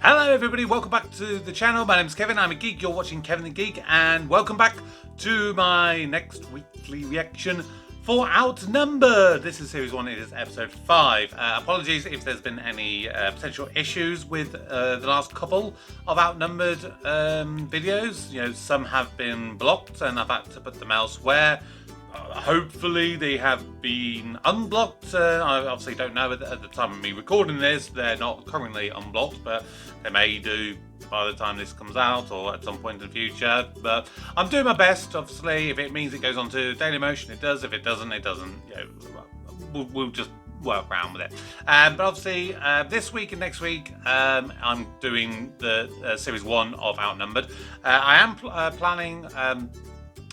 Hello everybody, welcome back to the channel. My name is Kevin, I'm a geek, you're watching Kevin the Geek, and welcome back to my next weekly reaction for Outnumbered. This is series 1, it is episode 5. Apologies if there's been any potential issues with the last couple of Outnumbered videos. You know, some have been blocked and I've had to put them elsewhere. Hopefully they have been unblocked. I obviously don't know at the time of me recording this. They're not currently unblocked, but they may do by the time this comes out or at some point in the future. But I'm doing my best. Obviously, if it means it goes on to Dailymotion, it does. If it doesn't, it doesn't. You know, we'll just work around with it. But obviously, this week and next week, I'm doing the series 1 of Outnumbered. I am planning.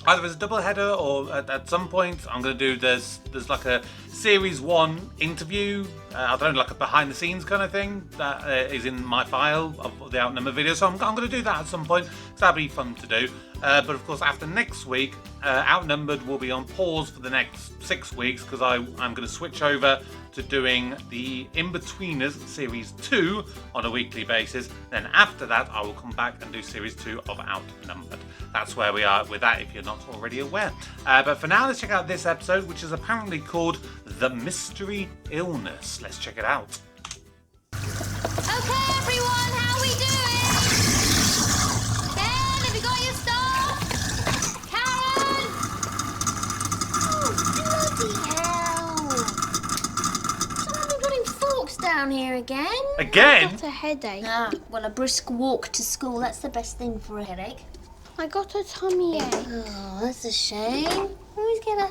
Either as a double header or at some point I'm going to do there's like a series 1 interview, I don't know, like a behind the scenes kind of thing that is in my file of the Outnumbered video, so I'm going to do that at some point, so that'll be fun to do. But of course after next week, Outnumbered will be on pause for the next 6 weeks because I'm going to switch over to doing the In-Betweeners Series 2 on a weekly basis. Then after that I will come back and do Series 2 of Outnumbered. That's where we are with that if you're not already aware. But for now, let's check out this episode, which is apparently called The Mystery Illness. Let's check it out. Okay, everyone, how we doing? Ben, have you got your stuff? Karen? Oh, bloody hell. Someone been putting forks down here again? Again? I got a headache. Well, a brisk walk to school, that's the best thing for a headache. I got a tummy ache. Oh, that's a shame. Always get a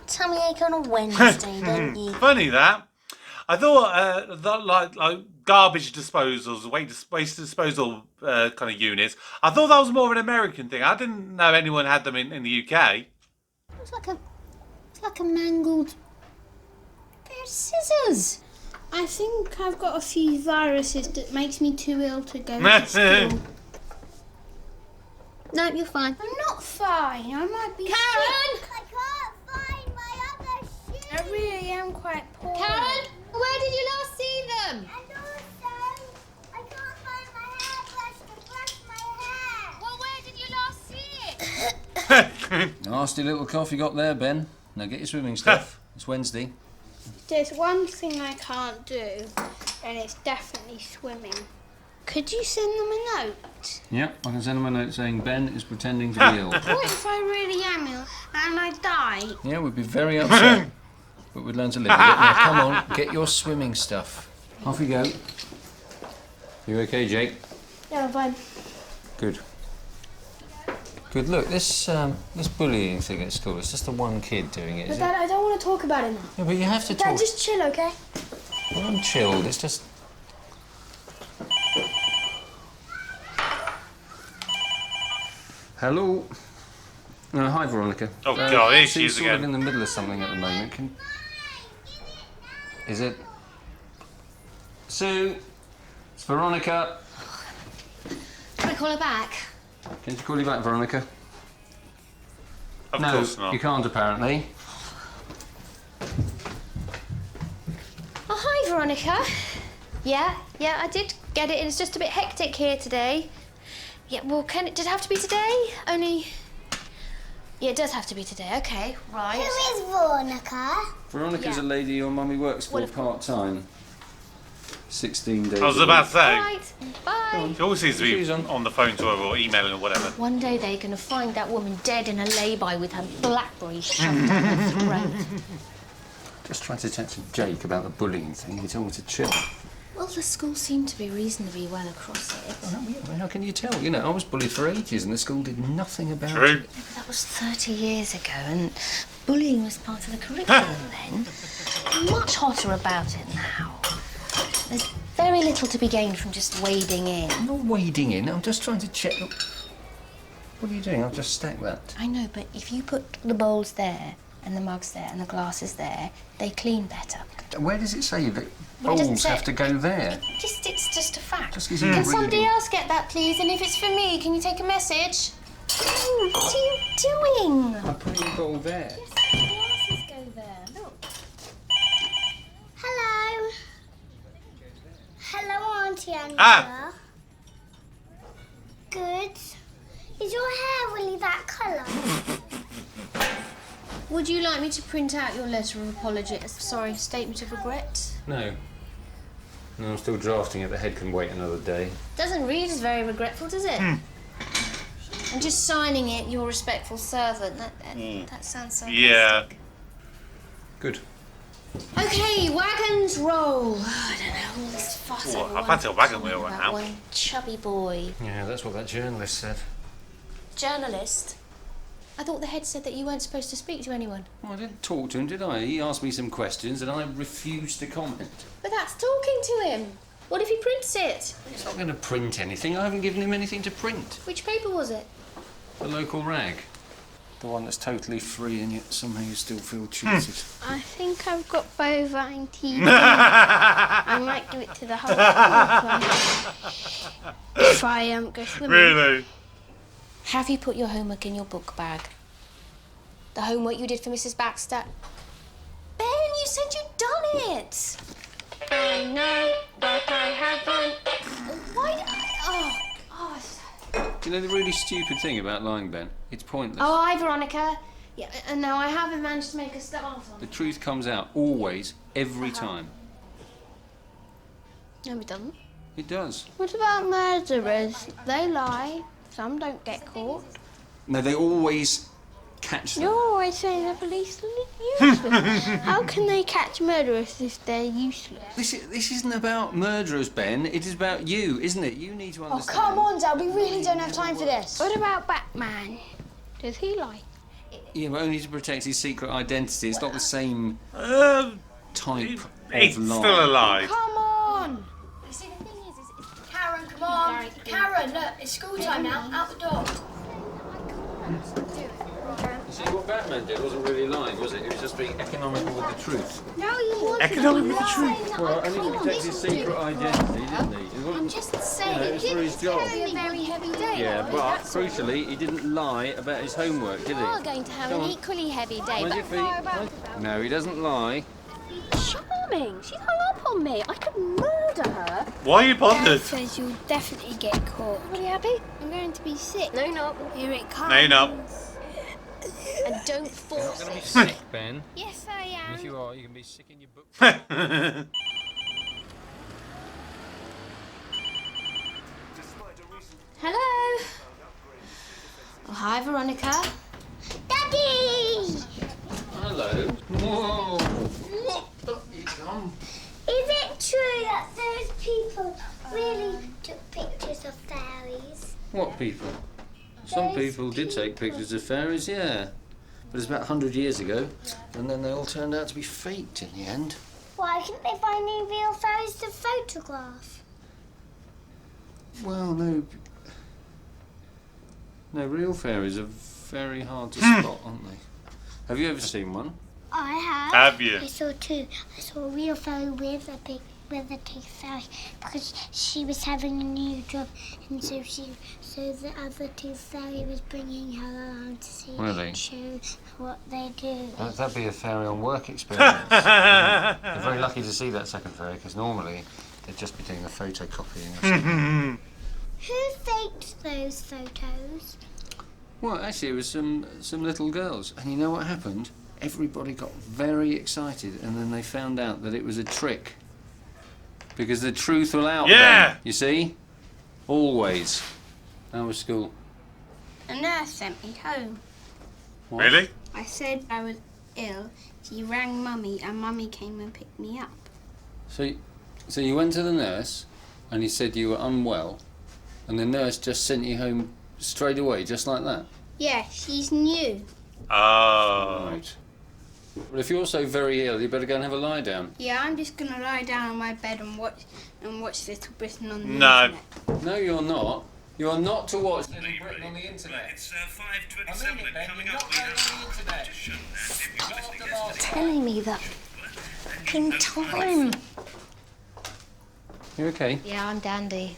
tummy ache on a Wednesday, don't you? Funny that. I thought that like garbage disposals, waste disposal kind of units. I thought that was more of an American thing. I didn't know anyone had them in the UK. It's like a mangled pair of scissors. I think I've got a few viruses that makes me too ill to go to school. No, you're fine. I'm not fine. I might be Karen! sick. I can't find my other shoes. I really am quite poor. Karen, where did you last see them? And also, I can't find my hairbrush to brush my hair. Well, where did you last see it? Nasty little cough you got there, Ben. Now get your swimming stuff. It's Wednesday. There's one thing I can't do, and it's definitely swimming. Could you send them a note? Yep, I can send them a note saying Ben is pretending to be ill. What if I really am ill and I die? Yeah, we'd be very upset. But we'd learn to live with it. Now come on, get your swimming stuff. Off you go. You okay, Jake? Yeah, I'm fine. Good. Good. Look, this bullying thing at school, it's just the one kid doing it, But is Dad, it? I don't want to talk about it now. Yeah, but you have to Dad, talk. just chill, okay? Well, I'm chilled, it's just... Hello. Hi, Veronica. Oh God, here she She's is sort of again. in the middle of something at the moment. Is it? Sue, it's Veronica. Can I call her back? Can she call you back, Veronica? Of No, course not. you can't apparently. Oh, hi, Veronica. Yeah, I did get it. It's just a bit hectic here today. Yeah, well, does it have to be today? Only... Yeah, it does have to be today. Okay, right. Who is Veronica? Veronica's Yeah. a lady your mummy works for Well, of part-time. 16 days I was a about week. to say. Right, bye. She always seems to She's be on the phone to her or emailing or whatever. One day they're going to find that woman dead in a lay-by with her blackberries shoved down her throat. Just tried to chat to Jake about the bullying thing. He told me to chill. Well, the school seemed to be reasonably well across it. Well, how can you tell? You know, I was bullied for ages and the school did nothing about True. it. Yeah, but that was 30 years ago, and bullying was part of the curriculum then. Much hotter about it now. There's very little to be gained from just wading in. I'm not wading in, I'm just trying to check. What are you doing? I'll just stack that. I know, but if you put the bowls there, and the mugs there, and the glasses there, they clean better. Where does it say that Well, it doesn't bowls say- have to go there? It's just a fact. Just 'cause you Can read somebody it. else get that, please? And if it's for me, can you take a message? Oh, what are you doing? I'm putting the bowl there. The glasses go there. Look. Hello. Hello, Auntie Angela. Ah. good. Is your hair really that colour? Would you like me to print out your letter of apology? Sorry, statement of regret? No. No, I'm still drafting it. The head can wait another day. Doesn't read as very regretful, does it? I'm just signing it, your respectful servant. That sounds sarcastic. Yeah. Good. Okay, wagons roll. I don't know, all this fuss. Ooh, I everyone fancy a wagon talking wheel right about now. One chubby boy. Yeah, that's what that journalist said. Journalist? I thought the head said that you weren't supposed to speak to anyone. Well, I didn't talk to him, did I? He asked me some questions and I refused to comment. But that's talking to him. What if he prints it? He's not going to print anything. I haven't given him anything to print. Which paper was it? The local rag. The one that's totally free and yet somehow you still feel cheated. I think I've got bovine teeth. I might give it to the whole school if I go swimming. Really? Have you put your homework in your book bag? The homework you did for Mrs. Baxter? Ben, you said you'd done it! I know, but I haven't. Why did I... Do you know the really stupid thing about lying, Ben? It's pointless. Oh, hi, Veronica. Yeah, no, I haven't managed to make a start on The it. truth comes out always, every time. No, we don't. It does. What about murderers? They lie. Some don't get caught. No, they always catch them. You're always saying the police are useless. How can they catch murderers if they're useless? This isn't about murderers, Ben. It is about you, isn't it? You need to understand. Come on, Dad, we really don't have time for this. What about Batman? Does he lie? Yeah, but only to protect his secret identity. It's not the same type It's of lie. still alive. Come on! Karen, come on. Karen, look, it's school time now. Out the door. You see, what Batman did wasn't really lying, was it? He was just being economical with the truth. No, he wasn't. Economic with the truth. Well, only to protect his secret identity, didn't he? It wasn't, Just saying, it was for his job. a very heavy day. Yeah, but crucially, he didn't lie about his homework, did he? We are going to have Come an on. equally heavy day. Mind your feet. No, he doesn't lie. Charming. She hung up on me. I could murder her. Why are you Dad bothered? says you'll definitely get caught. Are you happy? I'm going to be sick. No, not. Here it comes. No, you're not. And don't force it. Sick, Ben. Yes, I am. If you are, you can be sick in your book. Hello. Oh, hi, Veronica. Daddy! Hello. Whoa. What? Up you come. Is it true that those people really took pictures of fairies? What people? Some people did take pictures of fairies, yeah. But it's about 100 years ago, and then they all turned out to be faked in the end. Why couldn't they find any real fairies to photograph? Well, no. No, real fairies are very hard to spot, aren't they? Have you ever seen one? I have. Have you? I saw two. I saw a real fairy with a tooth fairy because she was having a new job, and so the other tooth fairy was bringing her around to see Really? and show what they do. That'd be a fairy on work experience. You're very lucky to see that second fairy, because normally they'd just be doing the photocopying or something. Who faked those photos? Well, actually, it was some little girls. And you know what happened? Everybody got very excited, and then they found out that it was a trick. Because the truth will out Yeah. then, you see? Always. How was school? A nurse sent me home. What? Really? I said I was ill. She rang Mummy, and Mummy came and picked me up. So you went to the nurse, and he said you were unwell, and the nurse just sent you home straight away, just like that? Yeah, she's new. Oh. Right. Well, if you're so very ill, you better go and have a lie down. Yeah, I'm just gonna lie down on my bed and watch Little Britain on the No. internet. No, you're not. You're not to watch Little Britain on the internet. It's 5:27 and coming up we have Telling me that fucking time. You okay? Yeah, I'm dandy.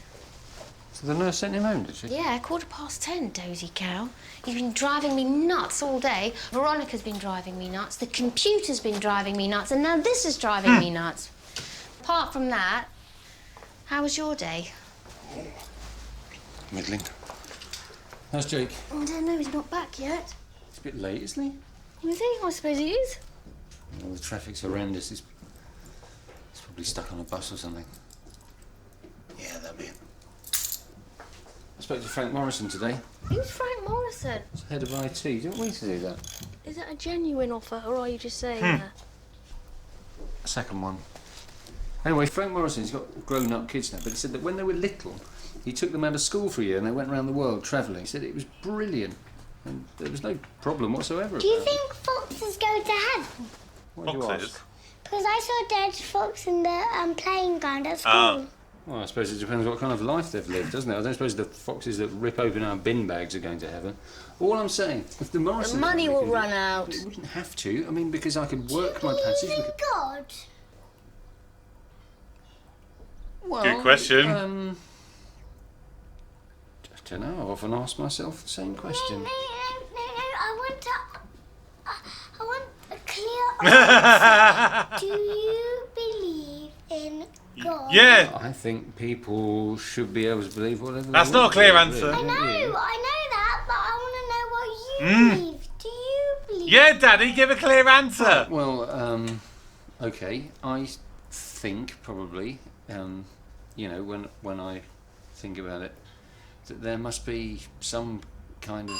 So the nurse sent him home, did she? Yeah, 10:15, dozy cow. He's been driving me nuts all day. Veronica's been driving me nuts. The computer's been driving me nuts. And now this is driving me nuts. Apart from that, how was your day? Middling. How's Jake? I don't know, he's not back yet. It's a bit late, isn't he? Is he? I suppose he is. Well, the traffic's horrendous. He's probably stuck on a bus or something. Yeah, that'll be it. I spoke to Frank Morrison today. Who's Frank Morrison? He's head of IT. Didn't we to do that? Is that a genuine offer, or are you just saying that? Second one. Anyway, Frank Morrison's got grown-up kids now, but he said that when they were little, he took them out of school for a year and they went around the world travelling. He said it was brilliant and there was no problem whatsoever. Do you about it. think foxes go to heaven? Why do you Foxes? ask? Because I saw a dead fox in the playing ground at school. Well, I suppose it depends what kind of life they've lived, doesn't it? I don't suppose the foxes that rip open our bin bags are going to heaven. All I'm saying, if the Morrisons... The money we will can do- run out. It wouldn't have to. I mean, because I could work Do my you passage... believe we in could- God? Well, Good question. I don't know. I've often asked myself the same question. No. I want a clear answer. Do you believe in God? Yeah. I think people should be able to believe whatever. That's they not want a clear to answer. believe, I know don't you? that, but I want to know what you believe. Do you believe? Yeah, Daddy, give a clear answer. Well, okay. I think probably, you know, when I think about it, that there must be some kind of.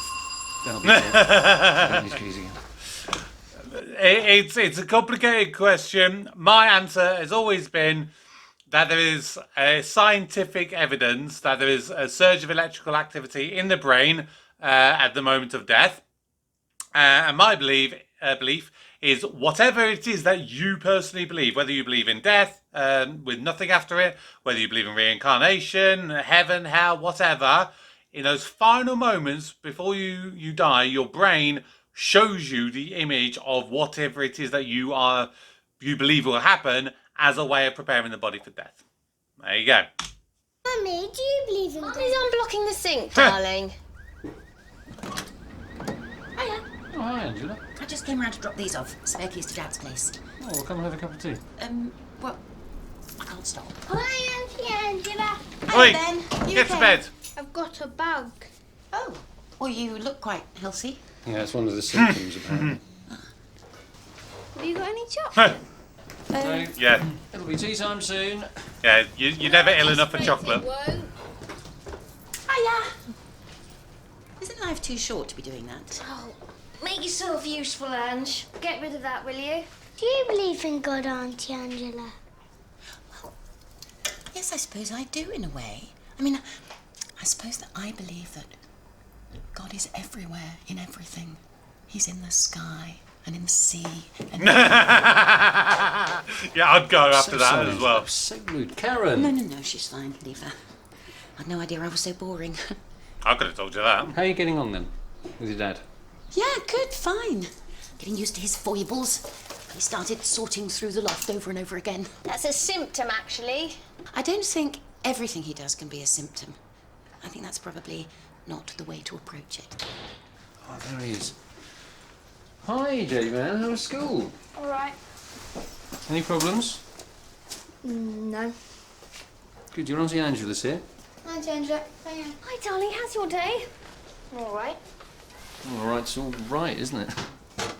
That'll be it. It's a complicated question. My answer has always been that there is scientific evidence that there is a surge of electrical activity in the brain at the moment of death. And my belief is whatever it is that you personally believe, whether you believe in death with nothing after it, whether you believe in reincarnation, heaven, hell, whatever, in those final moments before you die, your brain shows you the image of whatever it is that you believe will happen as a way of preparing the body for death. There you go. Mummy, do you believe in God? Mommy's unblocking the sink, darling. Hiya. Oh, hi, Angela. I just came round to drop these off. Spare keys to Dad's place. Oh, we'll come and have a cup of tea. Well, I can't stop. Hi, Auntie Angela. Oi, Ben. You get to okay? bed. I've got a bug. Oh, well, you look quite healthy. Yeah, it's one of the symptoms, apparently. Have you got any chocolate? So, Yeah, it'll be tea time soon. yeah. You're never ill enough for chocolate. Hiya. Isn't life too short to be doing that? Oh, make yourself useful, Ange. Get rid of that, will you? Do you believe in God, Auntie Angela? Yes, I suppose I do in a way. I mean, I suppose that I believe that God is everywhere, in everything. He's in the sky and in the sea. And Yeah, I'd go after So that sorry, as well. that was so rude. Karen! No, she's fine. Leave her. I had no idea I was so boring. I could have told you that. How are you getting on then with your dad? Yeah, good, fine. Getting used to his foibles. He started sorting through the loft over and over again. That's a symptom, actually. I don't think everything he does can be a symptom. I think that's probably not the way to approach it. Oh, there he is. Hi, J-Man. How was school? All right. Any problems? No. Good, your Auntie Angela's here. Auntie Angela. Hiya. Hi, darling. How's your day? All right. All right, it's all right, isn't it?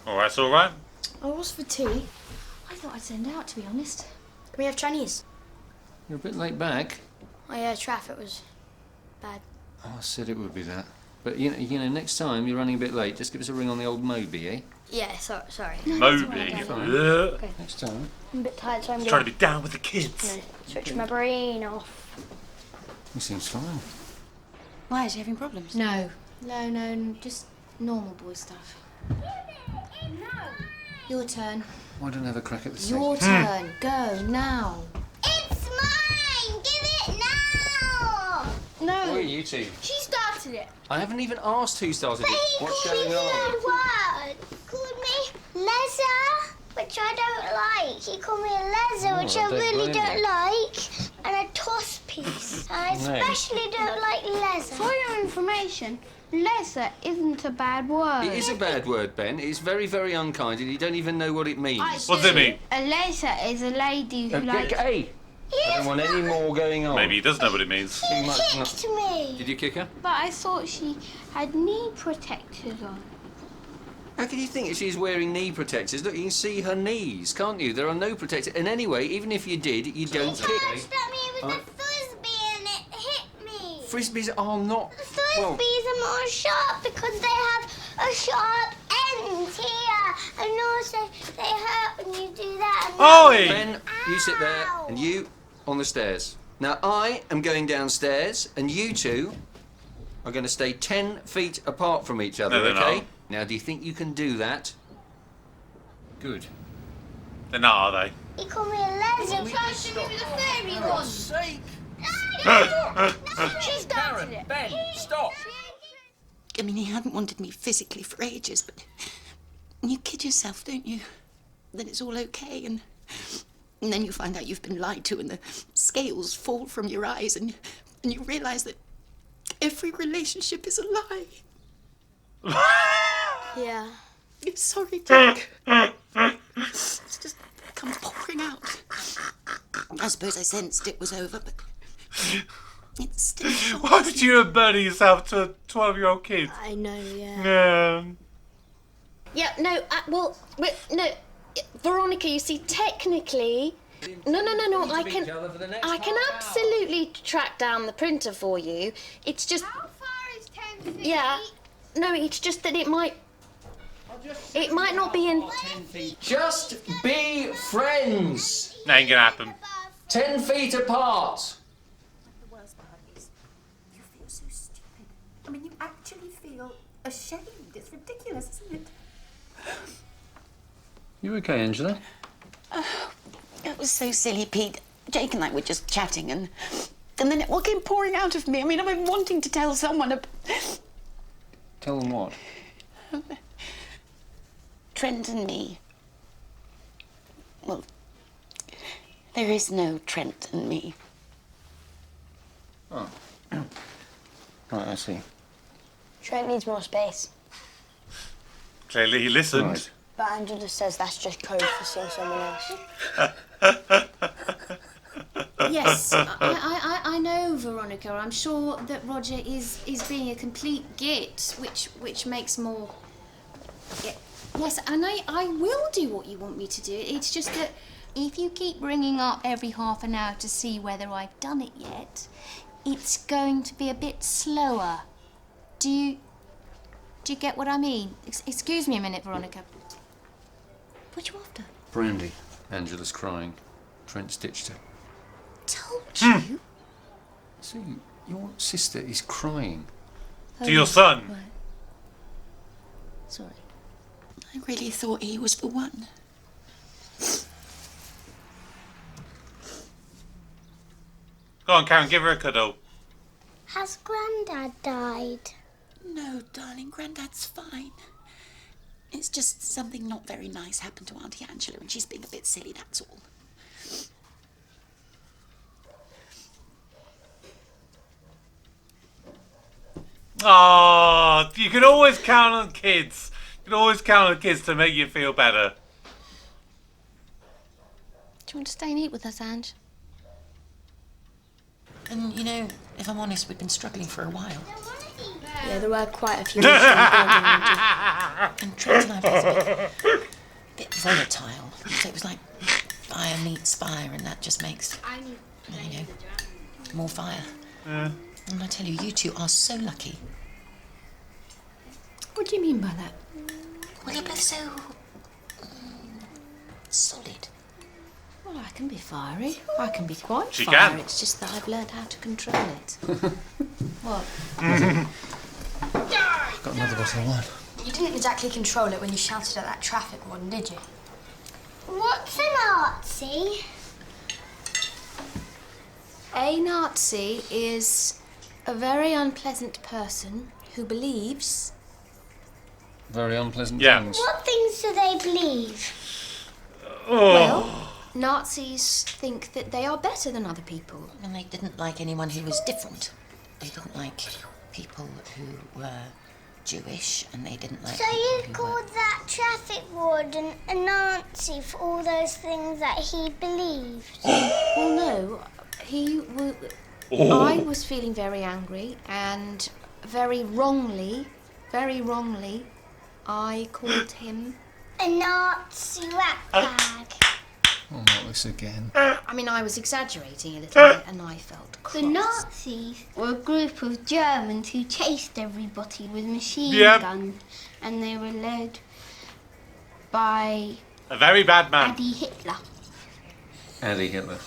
All right, it's all right. Oh, what's for tea? I thought I'd send out, to be honest. Can we have Chinese? You're a bit late back. Oh, yeah, traffic was bad. Oh, I said it would be that. But, you know, next time you're running a bit late, just give us a ring on the old Moby, eh? Yeah, sorry. Moby. Fine. Ugh. Next time. I'm a bit tired, so I'm Trying to be down with the kids. switch my brain off. He seems fine. Why, is he having problems? No, just normal boy stuff. Your turn. Why don't I have a crack at the sink? Your turn. Go, now. It's mine! Give it now! No. Who are you two? She started it. I haven't even asked who started it. He What's called me going on? bad word. He called me leather, which I don't like. He called me a leather, which I I don't really blame don't you. like. And a toss piece. And I especially don't like leather. For your information, leather isn't a bad word. It is a bad word, Ben. It's very, very unkind, and you don't even know what it means. What does it mean? A leather is a lady who likes... Hey, I don't want any more going on. Maybe he does know what it means. Too much. Kicked me. Did you kick her? But I thought she had knee protectors on. How can you think that she's wearing knee protectors? Look, you can see her knees, can't you? There are no protectors. And anyway, even if you did, you don't kick. Charged at me with a frisbee and it hit me. Frisbees are not... Frisbees well, are more sharp because they have a sharp end here. And also, they hurt when you do that. And Oi! Ben, you sit there, and you on the stairs. Now, I am going downstairs, and you two are going to stay 10 feet apart from each other, No, they're okay? not. Now, do you think you can do that? Good. They're not, are they? He called me a legend. She started it. Ben, stop! I mean, he hadn't wanted me physically for ages, but you kid yourself, don't you? That it's all okay, and then you find out you've been lied to, and the scales fall from your eyes, and you realise that every relationship is a lie. Yeah. I'm sorry, Dick. It's just come pouring out. I suppose I sensed it was over, but it's still short. Why would you have burning yourself to a 12-year-old kid? I know, yeah. Yeah. Yeah, no, no. Veronica, you see, technically... No, I can absolutely track down the printer for you. It's just... How far is 10 feet? Yeah. No, it's just that it might not be in... Just be friends! That ain't gonna happen. 10 feet apart! The worst part is you feel so stupid. I mean, you actually feel ashamed. It's ridiculous, isn't it? You okay, Angela? It was so silly, Pete. Jake and I were just chatting, and then it all came pouring out of me. I mean, I've been wanting to tell someone Tell them what? Trent and me. Well, there is no Trent and me. Oh. Right, I see. Trent needs more space. Clearly he listened. Right. But Angela says that's just code for seeing someone else. Yes, I know, Veronica. I'm sure that Roger is being a complete git, which makes more... Yes, and I will do what you want me to do. It's just that if you keep ringing up every half an hour to see whether I've done it yet, it's going to be a bit slower. Do you get what I mean? Excuse me a minute, Veronica. What you after? Brandy. Angela's crying. Trent stitched her. Told you. See, your sister is crying. To your son. Right. Sorry. I really thought he was the one. Go on, Karen, give her a cuddle. Has Grandad died? No, darling, Grandad's fine. It's just something not very nice happened to Auntie Angela, and she's being a bit silly, that's all. Oh, you can always count on kids. You can always count on kids to make you feel better. Do you want to stay and eat with us, Ange? And, you know, if I'm honest, we've been struggling for a while. Yeah, there were quite a few. And Trent and I were a bit volatile. So it was like fire meets fire, and that just makes, you know, more fire. Yeah. And I tell you, you two are so lucky. What do you mean by that? Well, you're both so solid. Well, I can be fiery. I can be quite She fiery. can. It's just that I've learned how to control it. What? Got another bottle of wine. You didn't exactly control it when you shouted at that traffic warden, did you? What's an artsy? A Nazi is a very unpleasant person who believes... Very unpleasant Yeah. things. What things do they believe? Well, Nazis think that they are better than other people. And they didn't like anyone who was different. They didn't like people who were Jewish and they didn't like... So you called that traffic warden a Nazi for all those things that he believed? Well, no, I was feeling very angry and very wrongly, I called him... A Nazi rat bag. Oh, not this again. I mean, I was exaggerating a little bit and I felt cross. The Nazis were a group of Germans who chased everybody with machine Yep. guns, and they were led by A very bad man. Adolf Hitler. Andy Hitler.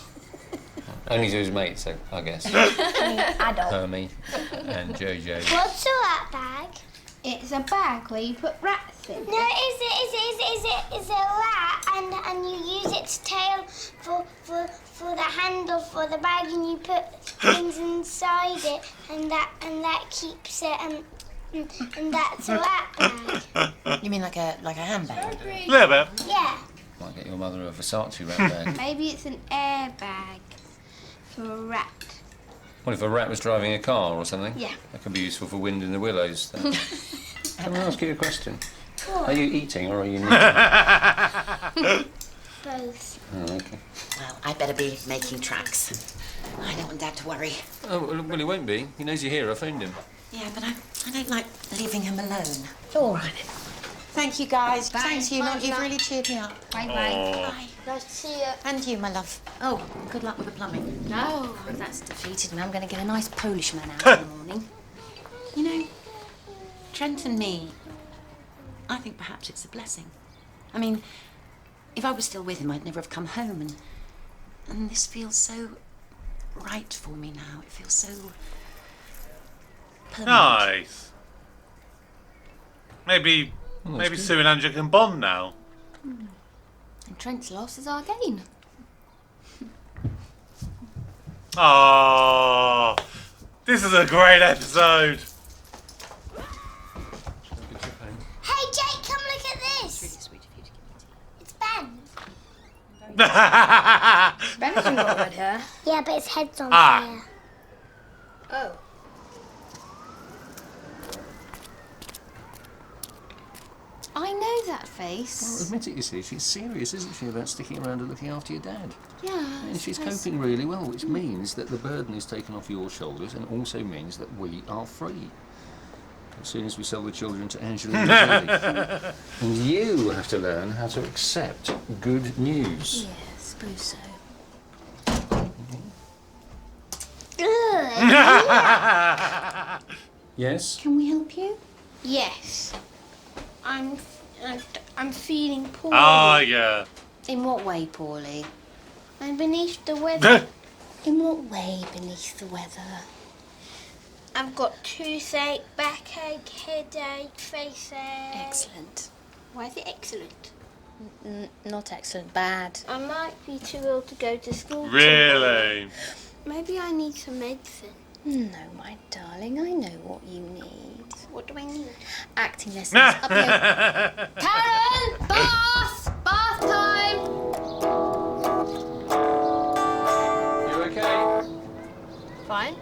Only to his mates, so I guess. Adult. Hermie and JJ. What's a rat bag? It's a bag where you put rats in. No, is it a rat and you use its tail for the handle for the bag and you put things inside it and that keeps it and that's a rat bag. You mean like a handbag? A little bit. Yeah. Might get your mother a Versace rat bag. Maybe it's an airbag for a rat. What if a rat was driving a car or something? Yeah. That could be useful for wind in the willows. Then. Can I ask you a question? Are you eating or are you knitting? Both. Oh, okay. Well, I better be making tracks. I don't want Dad to worry. Oh, well, he won't be. He knows you're here. I phoned him. Yeah, but I don't like leaving him alone. All right then. Thank you, guys. Bye. Thanks, Hugh. Bye, You've love. really cheered me up. Bye-bye. Bye. Nice to see you. And you, my love. Oh, good luck with the plumbing. No, that's defeated me. I'm going to get a nice Polish man out in the morning. You know, Trent and me, I think perhaps it's a blessing. I mean, if I was still with him, I'd never have come home, and this feels so right for me now. It feels so permanent. Nice. Maybe good. Sue and Angela can bond now. And Trent's loss is our gain. Oh, this is a great episode. Hey Jake, come look at this. It's Ben. Ben hasn't got red hair. Yeah, but his head's on Ah. fire. Oh. I know that face. Well, admit it, you see. She's serious, isn't she, about sticking around and looking after your dad? Yeah. And she's coping really well, which means that the burden is taken off your shoulders and also means that we are free. As soon as we sell the children to Angela and Julie. And you have to learn how to accept good news. Yeah, I suppose so. Yes? Can we help you? Yes. I'm feeling poorly. Oh, yeah. In what way, Paulie? I'm beneath the weather. In what way beneath the weather? I've got toothache, backache, headache, face ache. Excellent. Why is it excellent? Not excellent, bad. I might be too ill to go to school. Really? tomorrow. Maybe I need some medicine. No, my darling, I know what you need. What do I need? Acting lessons. Up here. Karen! Bath! Bath time! You okay? Fine.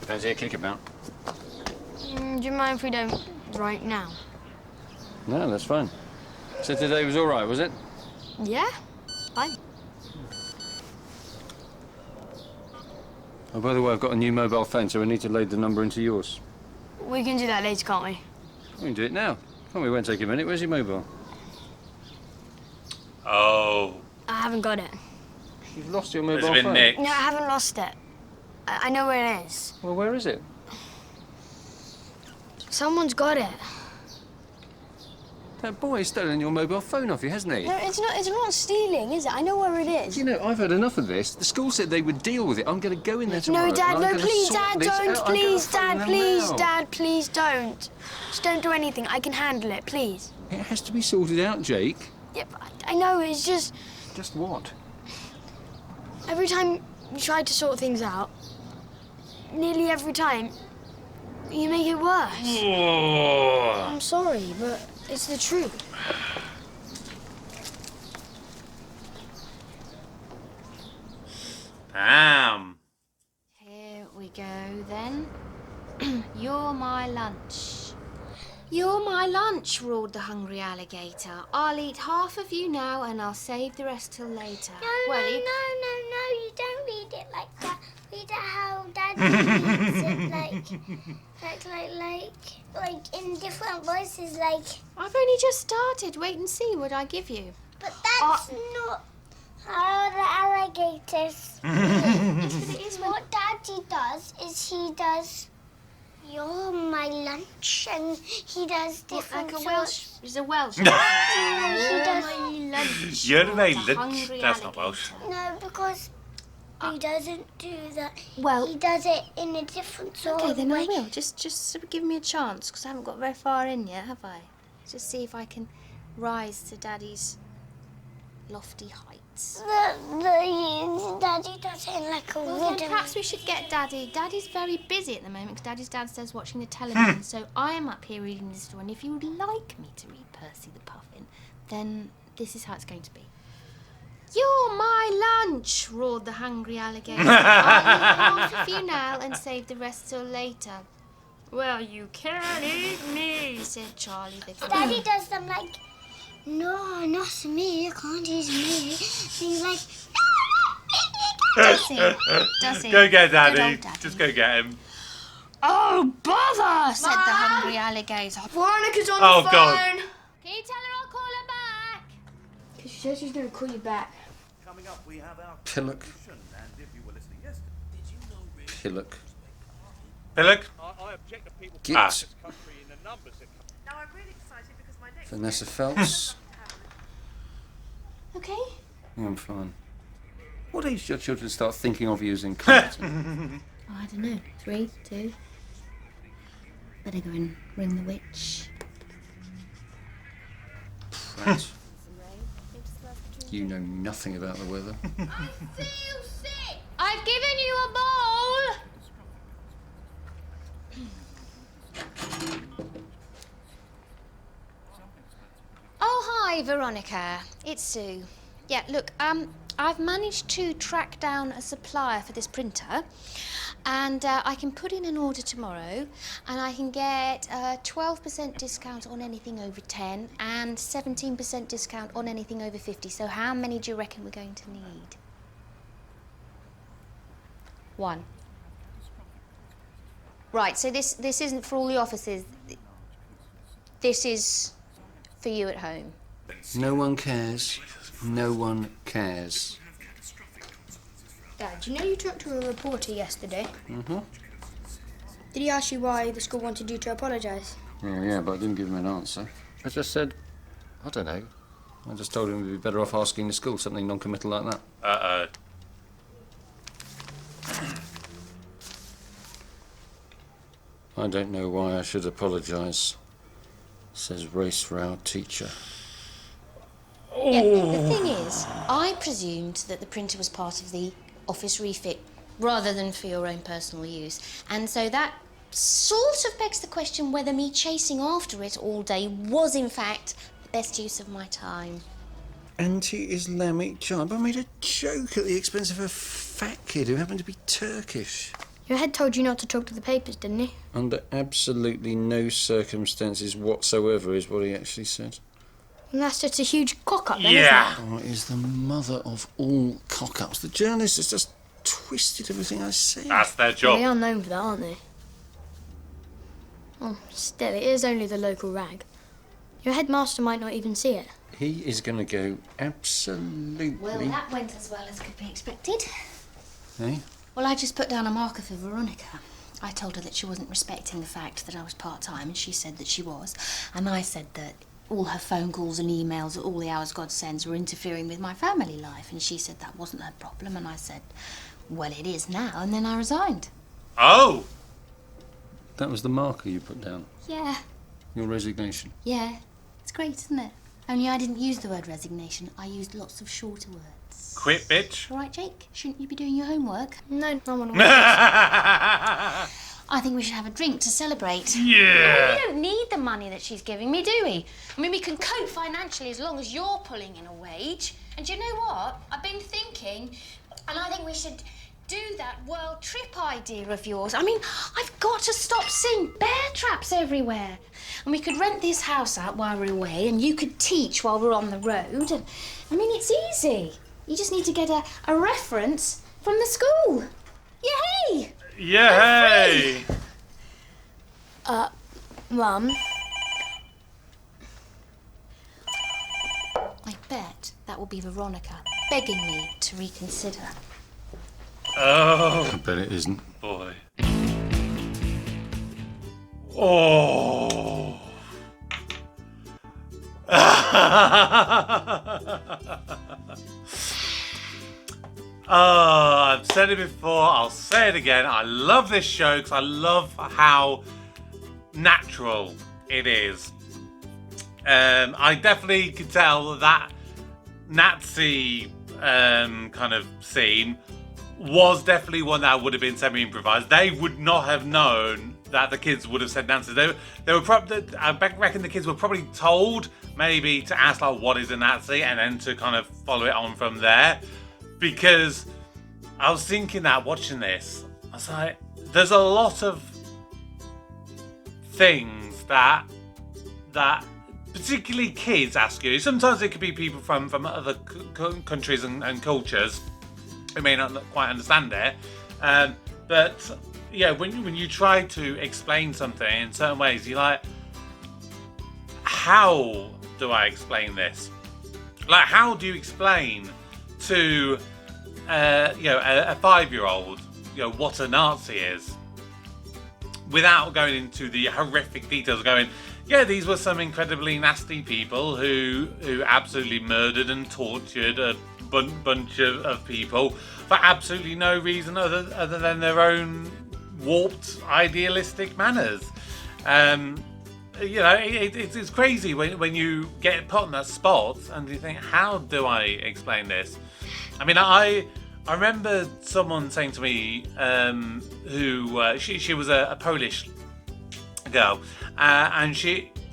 Fancy a kickabout? Do you mind if we don't right now? No, that's fine. So today was all right, was it? Yeah? Fine. Oh, by the way, I've got a new mobile phone, so we need to load the number into yours. We can do that later, can't we? We can do it now. Come on, we won't take a minute. Where's your mobile? Oh, I haven't got it. You've lost your it's mobile been phone. nicked. No, I haven't lost it. I know where it is. Well, where is it? Someone's got it. That boy's stolen your mobile phone off you, hasn't he? No, it's not stealing, is it? I know where it is. You know, I've had enough of this. The school said they would deal with it. I'm going to go in there tomorrow. No, Dad, and no, I'm gonna please, sort Dad, this don't. out. I'm gonna Please, phone Dad, them please, now. Dad, please don't. Just don't do anything. I can handle it, please. It has to be sorted out, Jake. Yep, I know, it's just Just what? every time you try to sort things out, nearly every time, you make it worse. Oh. I'm sorry, but it's the truth. Damn. Here we go then. You're my lunch. You're my lunch, roared the hungry alligator. I'll eat half of you now and I'll save the rest till later. No, you don't read it like that. Read it how Daddy reads it, like in different voices, like... I've only just started. Wait and see what I give you. But that's not how the alligators Yes, but it is when... What Daddy does is he does... You're my lunch, and he does different like a Welsh. sorts. He's a Welsh. He does... My lunch. You're roared my the lunch. hungry That's not alligator. Welsh. No, because he doesn't do that. Well- he does it in a different sort Okay, of then way. I will. Just sort of give me a chance, because I haven't got very far in yet, have I? Just see if I can rise to Daddy's lofty heights. The Daddy does it in like a Well, then wooden... perhaps we should get Daddy. Daddy's very busy at the moment because Daddy's downstairs watching the television. So I am up here reading this story. And if you would like me to read Percy the Puffin, then this is how it's going to be. You're my lunch, roared the hungry alligator. I'll eat half of you now and save the rest till later. Well, you can't eat me, said Charlie the cat. Daddy does them like... No, not me, you can't eat me. He's like... Does he? Does he? Go get Good Daddy. old Daddy. Just go get him. Oh, bother, said the hungry alligator. Veronica's on Oh, the phone. God. Can you tell her I'll call her back? Because she says she's going to call you back. Coming up, we have our Pillock. conclusion, and if you were listening yesterday, did you know really Pillock. Pillock? I object to people Git. Ah. this country in the numbers that come. Now I'm really excited because my next Vanessa Phelps. Okay. I'm fine. What age do your children start thinking of you as incompetent? Oh, I don't know. 3, 2. Better go and ring the witch. Right. You know nothing about the weather. I feel sick. I've given you a bowl. Oh, hi, Veronica. It's Sue. Yeah, look, I've managed to track down a supplier for this printer, and I can put in an order tomorrow, and I can get a 12% discount on anything over 10 and 17% discount on anything over 50. So how many do you reckon we're going to need? 1. Right, so this isn't for all the offices. This is for you at home. No one cares. No one cares. Dad, do you know you talked to a reporter yesterday? Mm-hmm. Did he ask you why the school wanted you to apologise? Yeah, but I didn't give him an answer. I just said, I don't know. I just told him we'd be better off asking the school something non-committal like that. Uh-oh. I don't know why I should apologise, says Race for our teacher. Yeah, the thing is, I presumed that the printer was part of the office refit rather than for your own personal use. And so that sort of begs the question whether me chasing after it all day was in fact the best use of my time. Anti-Islamic child. I made a joke at the expense of a fat kid who happened to be Turkish. Your head told you not to talk to the papers, didn't he? Under absolutely no circumstances whatsoever is what he actually said. And that's just a huge cock-up then, Yeah. isn't it? Oh, it is the mother of all cock-ups. The journalist has just twisted everything I say. That's their They job. are known for that, aren't they? Oh, still, it is only the local rag. Your headmaster might not even see it. He is going to go absolutely... Well, that went as well as could be expected. Eh? Well, I just put down a marker for Veronica. I told her that she wasn't respecting the fact that I was part-time, and she said that she was. And I said that all her phone calls and emails at all the hours God sends were interfering with my family life, and she said that wasn't her problem, and I said, well, it is now, and then I resigned. Oh! That was the marker you put down. Yeah, Your resignation. yeah. It's great, isn't it? Only I didn't use the word resignation. I used lots of shorter words. Quit, bitch. All right, Jake? Shouldn't you be doing your homework? No, no one will. I think we should have a drink to celebrate. Yeah. We don't need the money that she's giving me, do we? I mean, we can cope financially as long as you're pulling in a wage. And do you know what? I've been thinking, and I think we should do that world trip idea of yours. I mean, I've got to stop seeing bear traps everywhere. and we could rent this house out while we're away, and you could teach while we're on the road. And I mean, it's easy. You just need to get a reference from the school. Yay! Yay! Mum, I bet that will be Veronica begging me to reconsider. Oh, I bet it isn't. boy. Oh. I've said it before, I'll say it again. I love this show because I love how natural it is. I definitely could tell that Nazi kind of scene was definitely one that would have been semi-improvised. They would not have known that the kids would have said Nazi. They were probably, I reckon the kids were probably told maybe to ask like, what is a Nazi, and then to kind of follow it on from there. Because I was thinking that watching this, I was like, there's a lot of things that particularly kids ask you. Sometimes it could be people from other countries and cultures who may not quite understand it. But yeah, when you try to explain something in certain ways, you're like, how do I explain this? Like, how do you explain to a 5-year-old what a Nazi is without going into the horrific details, going, yeah, these were some incredibly nasty people who absolutely murdered and tortured a bunch of people for absolutely no reason other than their own warped idealistic manners. It's crazy when you get put on that spot and you think, how do I explain this? I mean, I remember someone saying to me, she was a Polish girl, and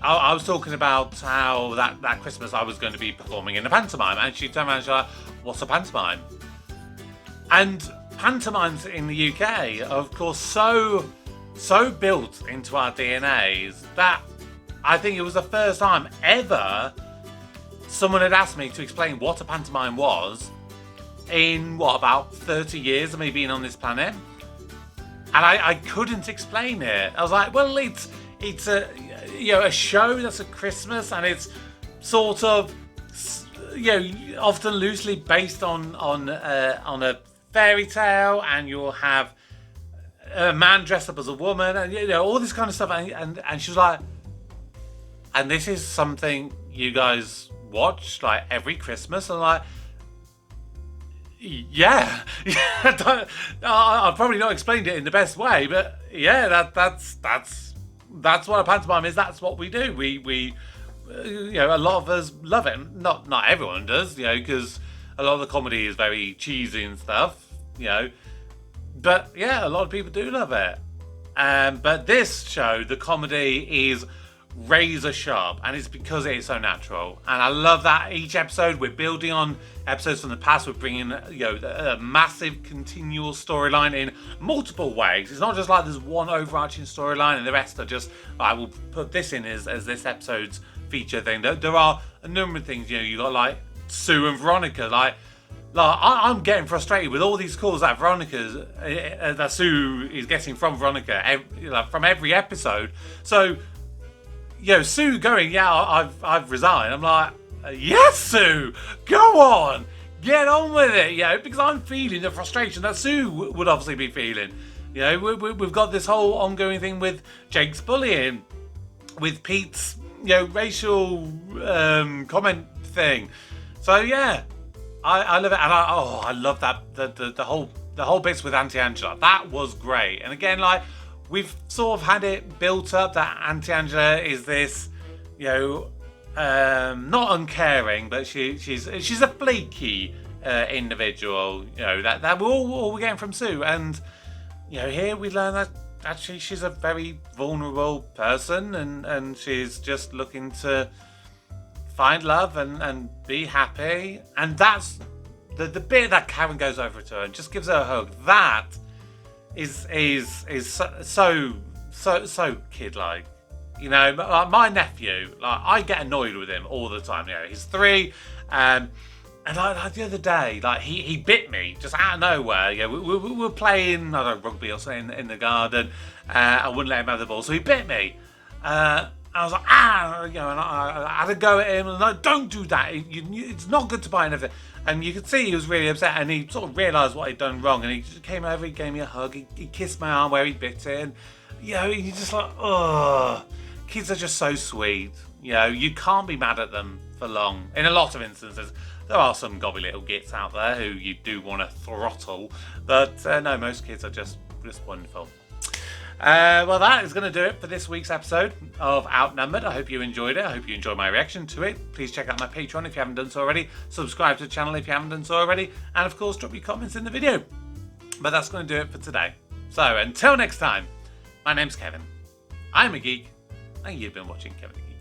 I was talking about how that Christmas I was going to be performing in a pantomime, and she turned around and she's like, what's a pantomime? And pantomimes in the UK are, of course, so built into our DNAs that I think it was the first time ever someone had asked me to explain what a pantomime was in, about 30 years of me being on this planet. And I couldn't explain it. I was like, well, it's a show that's at Christmas, and it's sort of, often loosely based on a fairy tale, and you'll have a man dressed up as a woman, and all this kind of stuff. And she was like, and this is something you guys watch like every Christmas? And I'm like, yeah. I've probably not explained it in the best way, but yeah, that's what a pantomime is. That's what we do. We a lot of us love it. Not everyone does, because a lot of the comedy is very cheesy and stuff, But yeah, a lot of people do love it. But this show, the comedy is razor sharp, and it's because it is so natural. And I love that each episode we're building on episodes from the past. We're bringing a massive continual storyline in multiple ways. It's not just like there's one overarching storyline and the rest are just, I will put this in as this episode's feature thing. There are a number of things. You got like Sue and Veronica. Like I'm getting frustrated with all these calls that that Sue is getting from Veronica from every episode. So Sue going, I've resigned. I'm like, yes, Sue, go on, get on with it, because I'm feeling the frustration that Sue would obviously be feeling. We've got this whole ongoing thing with Jake's bullying, with Pete's, racial comment thing. So yeah, I love it, and I love that the whole bits with Auntie Angela. That was great, and again, like, we've sort of had it built up that Auntie Angela is this, not uncaring, but she's a flaky individual, that we're all getting from Sue. And here we learn that actually she's a very vulnerable person, and she's just looking to find love and be happy. And that's the bit that Karen goes over to her and just gives her a hug. That is so kid-like. You know, like my nephew, like I get annoyed with him all the time. You know, he's 3, and like the other day, like he bit me just out of nowhere. Yeah, we were playing, I don't know, rugby or something in the garden. I wouldn't let him have the ball, so he bit me. I was like, you know, and I had a go at him, and like, don't do that. It's not good to bite and everything. And you could see he was really upset, and he sort of realised what he'd done wrong, and he just came over, he gave me a hug, he kissed my arm where he bit it, and you know, you're just like, oh, kids are just so sweet. You know, you can't be mad at them for long. In a lot of instances, there are some gobby little gits out there who you do want to throttle, but no, most kids are just wonderful. Well, that is going to do it for this week's episode of Outnumbered. I hope you enjoyed it. I hope you enjoyed my reaction to it. Please check out my Patreon if you haven't done so already. Subscribe to the channel if you haven't done so already. And of course, drop your comments in the video. But that's going to do it for today. So until next time, my name's Kevin. I'm a geek, and you've been watching Kevin the Geek.